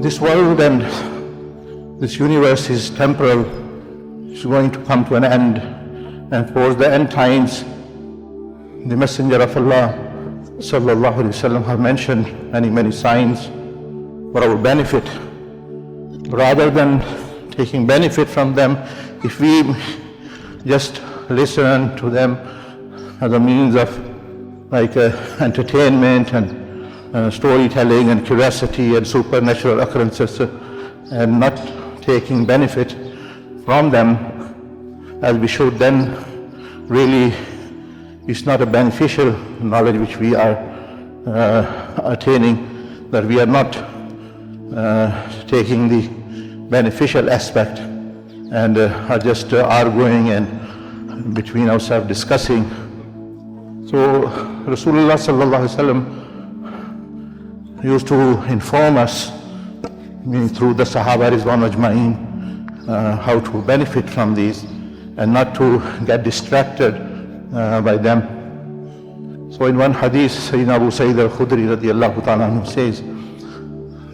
this world and this universe is temporal. It's going to come to an end, and towards the end times, the Messenger of Allah sallallahu alaihi wasallam have mentioned many signs for our benefit. Rather than taking benefit from them, if we just listen to them as a means of entertainment and storytelling and curiosity and supernatural occurrences, and not taking benefit from them as we should, then really it's not a beneficial knowledge which we are attaining, that we are not taking the beneficial aspect and are just arguing and between ourselves discussing. So Rasulullah sallallahu alaihi wasallam used to inform us, meaning through the Sahaba Rizwan Ajma'in, how to benefit from these and not to get distracted by them. So in one hadith, Sayyidina Abu Sa'id al-Khudri radiyallahu ta'ala anhu says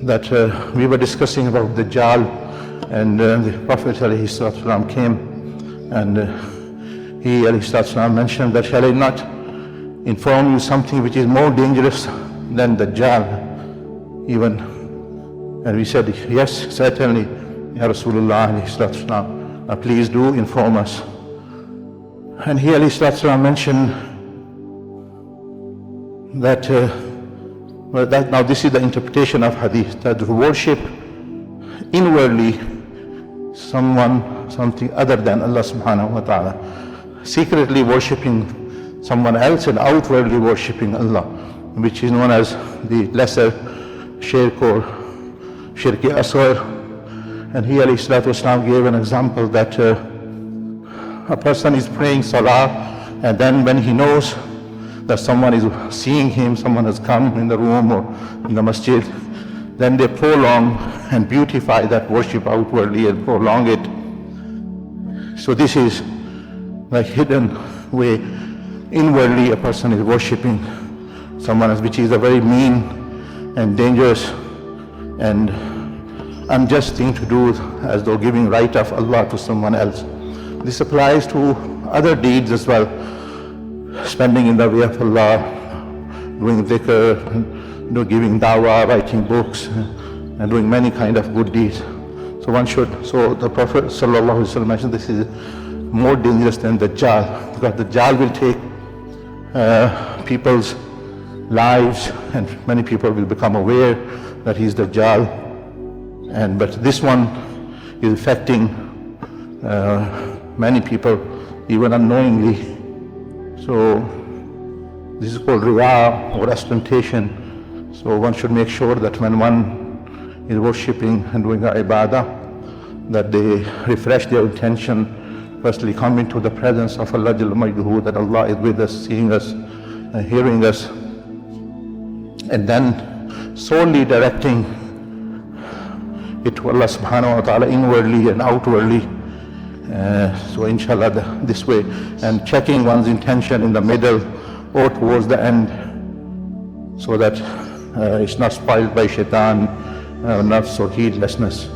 that we were discussing about the Dajjal, and the Prophet alayhi salatu wasalam came, and he alayhi salatu wasalam mentioned that, shall I not inform you something which is more dangerous than the Dajjal even? And we said, yes, certainly, Ya Rasulullah alayhi salatu wasalam, please do inform us. And he alayhi salatu wasalam mentioned that, now this is the interpretation of hadith, that to worship inwardly something other than Allah subhanahu wa ta'ala, secretly worshipping someone else and outwardly worshipping Allah, which is known as the lesser shirk or shirk-i asghar. And he alayhi salatu wasalam gave an example that a person is praying salah, and then when he knows that someone is seeing him, someone has come in the room or in the masjid, then they prolong and beautify that worship outwardly and prolong it. So this is like hidden way. Inwardly a person is worshipping someone else, which is a very mean and dangerous and unjust thing to do, as though giving right of Allah to someone else. This applies to other deeds as well. Spending in the way of Allah, doing dhikr, giving dawah, writing books, and doing many kind of good deeds. So one should, so the Prophet sallallahu alaihi wasallam mentioned this is more dangerous than the Dajjal, because the Dajjal will take people's lives, and many people will become aware that he's the Dajjal. But this one is affecting many people even unknowingly. So this is called riya or ostentation. So one should make sure that when one is worshipping and doing ibadah, that they refresh their intention, firstly come into the presence of Allah Jalla Majduhu, that Allah is with us, seeing us, hearing us, and then solely directing it to Allah subhanahu wa ta'ala inwardly and outwardly. So inshallah this way, and checking one's intention in the middle or towards the end, so that it's not spoiled by shaitan, nafs or heedlessness.